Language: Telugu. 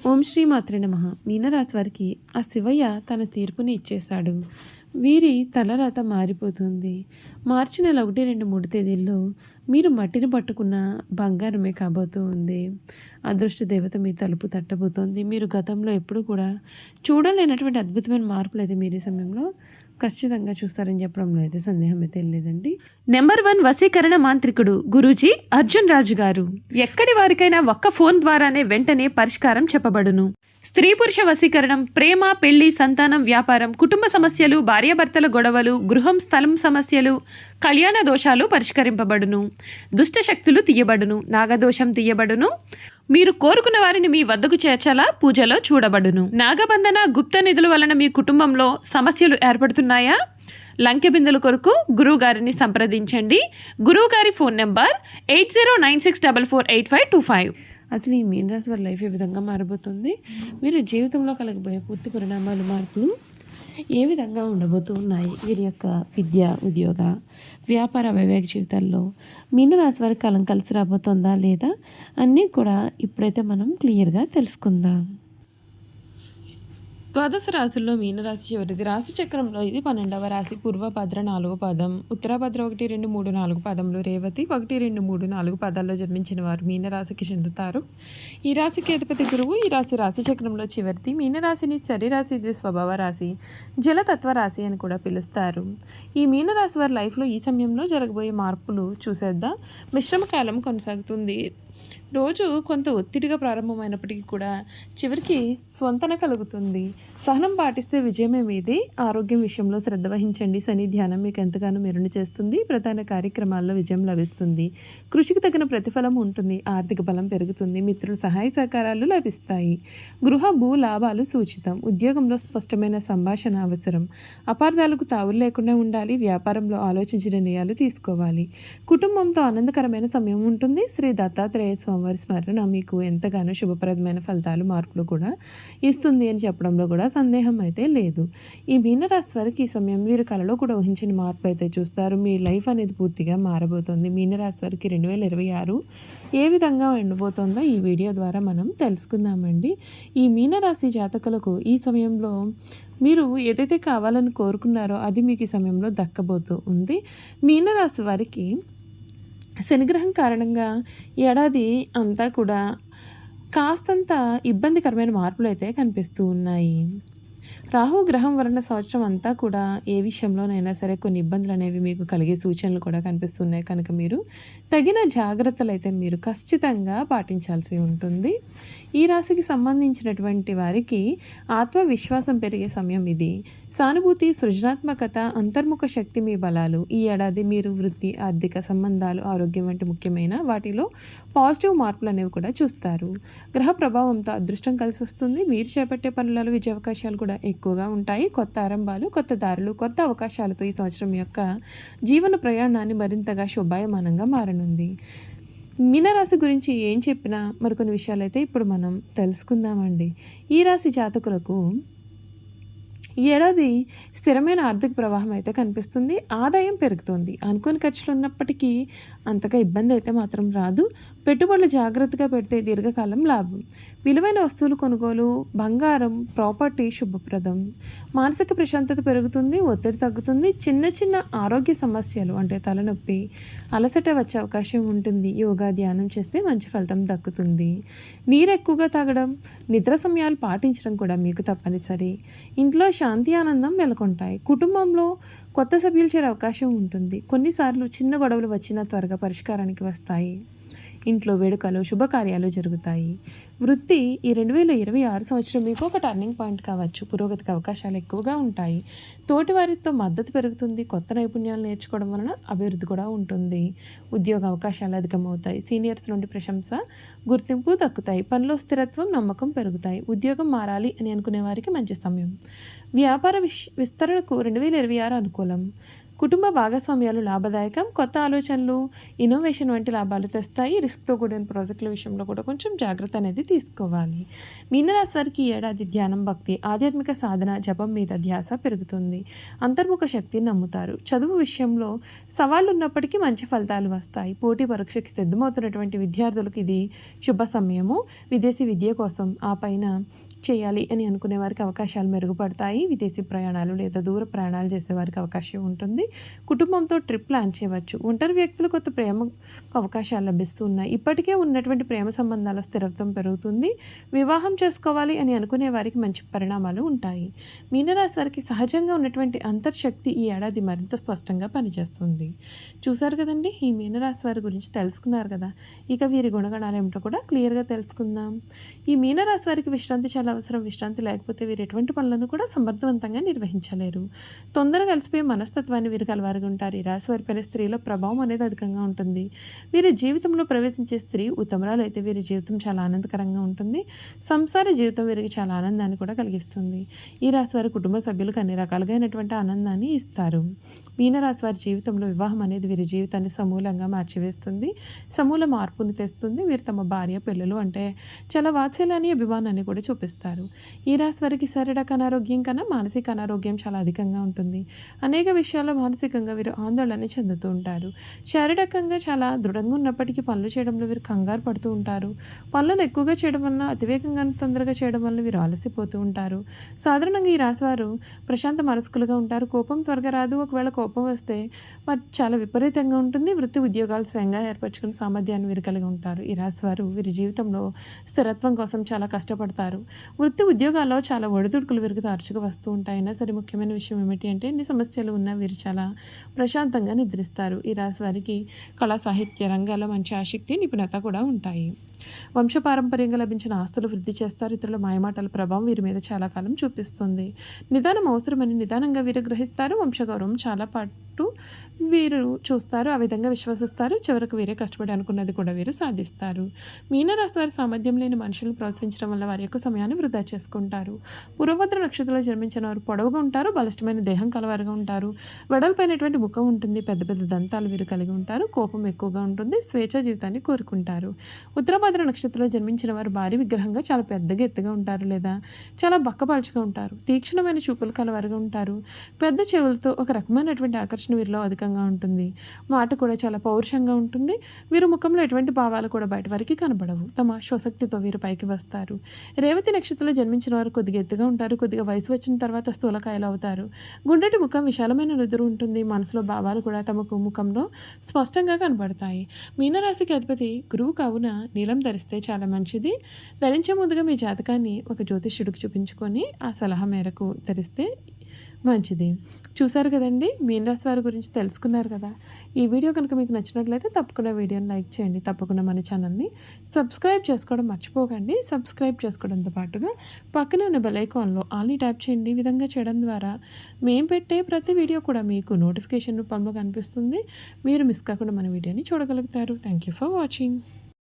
ఓం శ్రీ మాత్రే నమః. మీనరాశి వారికి ఆ శివయ్య తన తీర్పుని ఇచ్చేశాడు. వీరి తలరాత మారిపోతుంది. మార్చి నెల 1, 2, 3 తేదీల్లో మీరు మట్టిని పట్టుకున్న బంగారమే కాబోతూ ఉంది. అదృష్ట దేవత మీ తలుపు తట్టబోతోంది. మీరు గతంలో ఎప్పుడు కూడా చూడలేనటువంటి అద్భుతమైన మార్పులైతే మీరు ఈ సమయంలో ఖచ్చితంగా చూస్తారని చెప్పడంలో అయితే సందేహం అయితే లేదండి. నెంబర్ 1 వశీకరణ మాంత్రికుడు గురూజీ అర్జున్ రాజు గారు. ఎక్కడి వారికైనా ఒక్క ఫోన్ ద్వారానే వెంటనే పరిష్కారం చెప్పబడును. స్త్రీ పురుష వశీకరణం, ప్రేమ, పెళ్లి, సంతానం, వ్యాపారం, కుటుంబ సమస్యలు, భార్యాభర్తల గొడవలు, గృహం స్థలం సమస్యలు, కళ్యాణ దోషాలు పరిష్కరింపబడును. దుష్ట శక్తులు తీయబడును. నాగదోషం తీయబడును. మీరు కోరుకున్న వారిని మీ వద్దకు చేర్చాలా పూజలో చూడబడును. నాగబంధన, గుప్త నిధుల వలన మీ కుటుంబంలో సమస్యలు ఏర్పడుతున్నాయా? లంకె బిందుల కొరకు గురువు గారిని సంప్రదించండి. గురువు గారి ఫోన్ నెంబర్ 8096448525. అసలు ఈ మీనరాశి వారి లైఫ్ ఏ విధంగా మారబోతుంది, మీరు జీవితంలో కలగబోయే పూర్తి పరిణామాలు, మార్పులు ఏ విధంగా ఉండబోతూ ఉన్నాయి, వీరి యొక్క విద్య, ఉద్యోగ, వ్యాపార, వైవాహిక జీవితాల్లో మీనరాశి వారి కాలం కలిసి రాబోతుందా లేదా అన్నీ కూడా ఇప్పుడైతే మనం క్లియర్గా తెలుసుకుందాం. ద్వాదశ రాశుల్లో మీనరాశి చివరిది. రాశి చక్రంలో ఇది 12వ రాశి. పూర్వభద్ర 4వ పాదం, ఉత్తరాభద్ర 1, 2, 3, 4 పాదంలో, రేవతి 1, 2, 3, 4 పాదాల్లో జన్మించిన వారు మీనరాశికి చెందుతారు. ఈ రాశికి అధిపతి గురువు. ఈ రాశి చక్రంలో చివరిది. మీనరాశిని శరీరాశి, స్వభావ రాశి, జలతత్వ రాశి అని కూడా పిలుస్తారు. ఈ మీనరాశి వారి లైఫ్లో ఈ సమయంలో జరగబోయే మార్పులు చూసేద్దాం. మిశ్రమ కాలం కొనసాగుతుంది. రోజు కొంత ఒత్తిడిగా ప్రారంభమైనప్పటికీ కూడా చివరికి స్వంతన కలుగుతుంది. సహనం పాటిస్తే విజయమే మీది. ఆరోగ్యం విషయంలో శ్రద్ధ వహించండి. శని ధ్యానం మీకు ఎంతగానో మెరుగు చేస్తుంది. ప్రధాన కార్యక్రమాల్లో విజయం లభిస్తుంది. కృషికి తగిన ప్రతిఫలం ఉంటుంది. ఆర్థిక బలం పెరుగుతుంది. మిత్రుల సహాయ సహకారాలు లభిస్తాయి. గృహ భూ లాభాలు సూచితం. ఉద్యోగంలో స్పష్టమైన సంభాషణ అవసరం. అపార్థాలకు తావులు లేకుండా ఉండాలి. వ్యాపారంలో ఆలోచించిన నిర్ణయాలు తీసుకోవాలి. కుటుంబంతో ఆనందకరమైన సమయం ఉంటుంది. శ్రీ దత్తాత్రేయ స్వామివారి స్మరణ మీకు ఎంతగానో శుభప్రదమైన ఫలితాలు, మార్పులు కూడా ఇస్తుంది అని చెప్పడంలో కూడా సందేహం అయితే లేదు. ఈ మీనరాశి వారికి ఈ సమయం మీరు కలలో కూడా ఊహించిన మార్పు అయితే చూస్తారు. మీ లైఫ్ అనేది పూర్తిగా మారబోతోంది. మీనరాశి వారికి 2026 ఏ విధంగా ఉండబోతోందో ఈ వీడియో ద్వారా మనం తెలుసుకుందామండి. ఈ మీనరాశి జాతకులకు ఈ సమయంలో మీరు ఏదైతే కావాలని కోరుకున్నారో అది మీకు ఈ సమయంలో దక్కబోతూ ఉంది. మీనరాశి వారికి శనిగ్రహం కారణంగా ఏడాది అంతా కూడా కాస్తంత ఇబ్బందికరమైన మార్పులు అయితే కనిపిస్తూ ఉన్నాయి. రాహు గ్రహం వలన సంవత్సరం అంతా కూడా ఏ విషయంలోనైనా సరే కొన్ని ఇబ్బందులు అనేవి మీకు కలిగే సూచనలు కూడా కనిపిస్తున్నాయి. కనుక మీరు తగిన జాగ్రత్తలు అయితే మీరు ఖచ్చితంగా పాటించాల్సి ఉంటుంది. ఈ రాశికి సంబంధించినటువంటి వారికి ఆత్మవిశ్వాసం పెరిగే సమయం ఇది. సానుభూతి, సృజనాత్మకత, అంతర్ముఖ శక్తి మీ బలాలు. ఈ ఏడాది మీరు వృత్తి, ఆర్థిక సంబంధాలు, ఆరోగ్యం వంటి ముఖ్యమైన వాటిలో పాజిటివ్ మార్పులు అనేవి కూడా చూస్తారు. గ్రహ ప్రభావంతో అదృష్టం కలిసి వస్తుంది. మీరు చేపట్టే పనులలో విజయ అవకాశాలు కూడా ఎక్కువగా ఉంటాయి. కొత్త ఆరంభాలు, కొత్త దారులు, కొత్త అవకాశాలతో ఈ సంవత్సరం యొక్క జీవన ప్రయాణాన్ని మరింతగా శోభాయమానంగా మారనుంది. మీనరాశి గురించి ఏం చెప్పినా మరికొన్ని విషయాలు అయితే ఇప్పుడు మనం తెలుసుకుందామండి. ఈ రాశి జాతకులకు ఈ ఏడాది స్థిరమైన ఆర్థిక ప్రవాహం అయితే కనిపిస్తుంది. ఆదాయం పెరుగుతుంది. అనుకోని ఖర్చులు ఉన్నప్పటికీ అంతగా ఇబ్బంది అయితే మాత్రం రాదు. పెట్టుబడులు జాగ్రత్తగా పెడితే దీర్ఘకాలం లాభం. విలువైన వస్తువులు కొనుగోలు, బంగారం, ప్రాపర్టీ శుభప్రదం. మానసిక ప్రశాంతత పెరుగుతుంది. ఒత్తిడి తగ్గుతుంది. చిన్న చిన్న ఆరోగ్య సమస్యలు అంటే తలనొప్పి, అలసట వచ్చే అవకాశం ఉంటుంది. యోగా, ధ్యానం చేస్తే మంచి ఫలితం దక్కుతుంది. నీరు ఎక్కువగా తాగడం, నిద్ర సమయాలు పాటించడం కూడా మీకు తప్పనిసరి. ఇంట్లో శాంతి, ఆనందం నెలకొంటాయి. కుటుంబంలో కొత్త సభ్యులు చేరే అవకాశం ఉంటుంది. కొన్నిసార్లు చిన్న గొడవలు వచ్చినా త్వరగా పరిష్కారానికి వస్తాయి. ఇంట్లో వేడుకలు, శుభకార్యాలు జరుగుతాయి. వృత్తి ఈ 2026 సంవత్సరం మీకు ఒక టర్నింగ్ పాయింట్ కావచ్చు. పురోగతికి అవకాశాలు ఎక్కువగా ఉంటాయి. తోటి వారితో మద్దతు పెరుగుతుంది. కొత్త నైపుణ్యాలు నేర్చుకోవడం వలన అభివృద్ధి కూడా ఉంటుంది. ఉద్యోగ అవకాశాలు అధికమవుతాయి. సీనియర్స్ నుండి ప్రశంస, గుర్తింపు దక్కుతాయి. పనిలో స్థిరత్వం, నమ్మకం పెరుగుతాయి. ఉద్యోగం మారాలి అని అనుకునే వారికి మంచి సమయం. వ్యాపార విస్తరణకు 2026 అనుకూలం. కుటుంబ భాగస్వామ్యాలు లాభదాయకం, కొత్త ఆలోచనలు, ఇన్నోవేషన్ వంటి లాభాలు తెస్తాయి. రిస్క్తో కూడిన ప్రాజెక్టుల విషయంలో కూడా కొంచెం జాగ్రత్త అనేది తీసుకోవాలి. మీనరాశి వారికి ఈ ఏడాది ధ్యానం, భక్తి, ఆధ్యాత్మిక సాధన, జపం మీద ధ్యాస పెరుగుతుంది. అంతర్ముఖ శక్తిని నమ్ముతారు. చదువు విషయంలో సవాళ్లు ఉన్నప్పటికీ మంచి ఫలితాలు వస్తాయి. పోటీ పరీక్షకి సిద్ధమవుతున్నటువంటి విద్యార్థులకు ఇది శుభ సమయము. విదేశీ విద్య కోసం ఆ పైన చేయాలి అని అనుకునే వారికి అవకాశాలు మెరుగుపడతాయి. విదేశీ ప్రయాణాలు లేదా దూర ప్రయాణాలు చేసేవారికి అవకాశం ఉంటుంది. కుటుంబంతో ట్రిప్ ప్లాన్ చేయవచ్చు. ఒంటరి వ్యక్తులు కొత్త ప్రేమ అవకాశాలు లభిస్తున్నాయి. ఇప్పటికే ఉన్నటువంటి ప్రేమ సంబంధాల స్థిరత్వం పెరుగుతుంది. వివాహం చేసుకోవాలి అని అనుకునే వారికి మంచి పరిణామాలు ఉంటాయి. మీనరాశి వారికి సహజంగా ఉన్నటువంటి అంతర్శక్తి ఈ ఏడాది మరింత స్పష్టంగా పనిచేస్తుంది. చూసారు కదండి, ఈ మీనరాశి వారి గురించి తెలుసుకున్నారు కదా. ఇక వీరి గుణగణాలు ఏమిటో కూడా క్లియర్గా తెలుసుకుందాం. ఈ మీనరాశి వారికి విశ్రాంతి చాలా అవసరం. విశ్రాంతి లేకపోతే వీరు ఎటువంటి పనులను కూడా సమర్థవంతంగా నిర్వహించలేరు. తొందరగా కలిసిపోయే మనస్తత్వాన్ని వీరు కలవారుగా ఉంటారు. ఈ రాశి వారిపైన స్త్రీల ప్రభావం అనేది అధికంగా ఉంటుంది. వీరి జీవితంలో ప్రవేశించే స్త్రీ ఉత్తమరాలు అయితే వీరి జీవితం చాలా ఆనందకరంగా ఉంటుంది. సంసార జీవితం వీరికి చాలా ఆనందాన్ని కూడా కలిగిస్తుంది. ఈ రాశి వారి కుటుంబ సభ్యులకు అన్ని రకాలుగైనటువంటి ఆనందాన్ని ఇస్తారు. మీనరాశి వారి జీవితంలో వివాహం అనేది వీరి జీవితాన్ని సమూలంగా మార్చివేస్తుంది. సమూల మార్పుని తెస్తుంది. వీరు తమ భార్య, పిల్లలు అంటే చాలా వాత్సల్యాన్ని, అభిమానాన్ని కూడా చూపిస్తారు. ఈ రాశి వారికి శారీరక అనారోగ్యం కన్నా మానసిక అనారోగ్యం చాలా అధికంగా ఉంటుంది. అనేక విషయాల్లో మానసికంగా వీరు ఆందోళన చెందుతూ ఉంటారు. శారీరకంగా చాలా దృఢంగా ఉన్నప్పటికీ పనులు చేయడంలో వీరు కంగారు పడుతూ ఉంటారు. పనులను ఎక్కువగా చేయడం వలన, అతివేగంగా తొందరగా చేయడం వల్ల వీరు అలసిపోతూ ఉంటారు. సాధారణంగా ఈ రాశివారు ప్రశాంత మనస్కులుగా ఉంటారు. కోపం త్వరగా రాదు. ఒకవేళ కోపం వస్తే మరి చాలా విపరీతంగా ఉంటుంది. వృత్తి ఉద్యోగాలు స్వయంగా ఏర్పరచుకునే సామర్థ్యాన్ని వీరు కలిగి ఉంటారు. ఈ రాశివారు వీరి జీవితంలో స్థిరత్వం కోసం చాలా కష్టపడతారు. వృత్తి ఉద్యోగాల్లో చాలా ఒడిదుడుకులు వీరికి తరచుగా వస్తూ ఉంటాయి. అయినా సరే ముఖ్యమైన విషయం ఏమిటి అంటే ఎన్ని సమస్యలు ఉన్నా వీరు చాలా ప్రశాంతంగా నిద్రిస్తారు. ఈ రాశి వారికి కళా సాహిత్య రంగాల్లో మంచి ఆసక్తి, నిపుణత కూడా ఉంటాయి. వంశపారంపర్యంగా లభించిన ఆస్తులు వృద్ధి చేస్తారు. ఇతరుల మాయమాటల ప్రభావం వీరి మీద చాలా కాలం చూపిస్తుంది. నిదానం అవసరమని నిదానంగా వీరు గ్రహిస్తారు. వంశగౌరవం చాలా పాటు వీరు చూస్తారు. ఆ విధంగా విశ్వసిస్తారు. చివరకు వీరే కష్టపడి అనుకున్నది కూడా వీరు సాధిస్తారు. మీనరాశి వారి సామర్థ్యం లేని మనుషులను ప్రోత్సహించడం వల్ల వారి యొక్క సమయాన్ని వృధా చేసుకుంటారు. పూర్వభద్ర నక్షత్రంలో జన్మించిన వారు పొడవుగా ఉంటారు. బలిష్టమైన దేహం కలవారుగా ఉంటారు. వెడల్పైనటువంటి ముఖం ఉంటుంది. పెద్ద పెద్ద దంతాలు వీరు కలిగి ఉంటారు. కోపం ఎక్కువగా ఉంటుంది. స్వేచ్ఛ జీవితాన్ని కోరుకుంటారు. ఉత్తరభద్ర నక్షత్రంలో జన్మించిన వారు భారీ విగ్రహంగా చాలా పెద్దగా ఎత్తుగా ఉంటారు లేదా చాలా బక్కపాల్చుగా ఉంటారు. తీక్షణమైన చూపులు కలవారుగా ఉంటారు. పెద్ద చెవులతో ఒక రకమైనటువంటి ఆకర్షణ వీరిలో అధికంగా ఉంటుంది. మాట కూడా చాలా పౌరుషంగా ఉంటుంది. వీరు ముఖంలో ఎటువంటి భావాలు కూడా బయట వారికి కనబడవు. తమ స్వశక్తితో వీరు పైకి వస్తారు. రేవతి నక్షత్రంలో జన్మించిన వారు కొద్దిగా ఎత్తుగా ఉంటారు. కొద్దిగా వయసు వచ్చిన తర్వాత స్థూలకాయలు అవుతారు. గుండ్రటి ముఖం, విశాలమైన నుదురు ఉంటుంది. మనసులో భావాలు కూడా తమకు ముఖంలో స్పష్టంగా కనబడతాయి. మీనరాశికి అధిపతి గురువు కావున నీలం ధరిస్తే చాలా మంచిది. ధరించే ముందుగా మీ జాతకాన్ని ఒక జ్యోతిష్యుడికి చూపించుకొని ఆ సలహా మేరకు ధరిస్తే మంచిది. చూసారు కదండి, మీనరాశి వారి గురించి తెలుసుకున్నారు కదా. ఈ వీడియో కనుక మీకు నచ్చినట్లయితే తప్పకుండా వీడియోని లైక్ చేయండి. తప్పకుండా మన ఛానల్ని సబ్స్క్రైబ్ చేసుకోవడం మర్చిపోకండి. సబ్స్క్రైబ్ చేసుకోవడంతో పాటుగా పక్కనే ఉన్న బెల్ ఐకాన్లో ఆల్ని ట్యాప్ చేయండి. ఈ విధంగా చేయడం ద్వారా మేము పెట్టే ప్రతి వీడియో కూడా మీకు నోటిఫికేషన్ రూపంలో కనిపిస్తుంది. మీరు మిస్ కాకుండా మన వీడియోని చూడగలుగుతారు. Thank you for watching.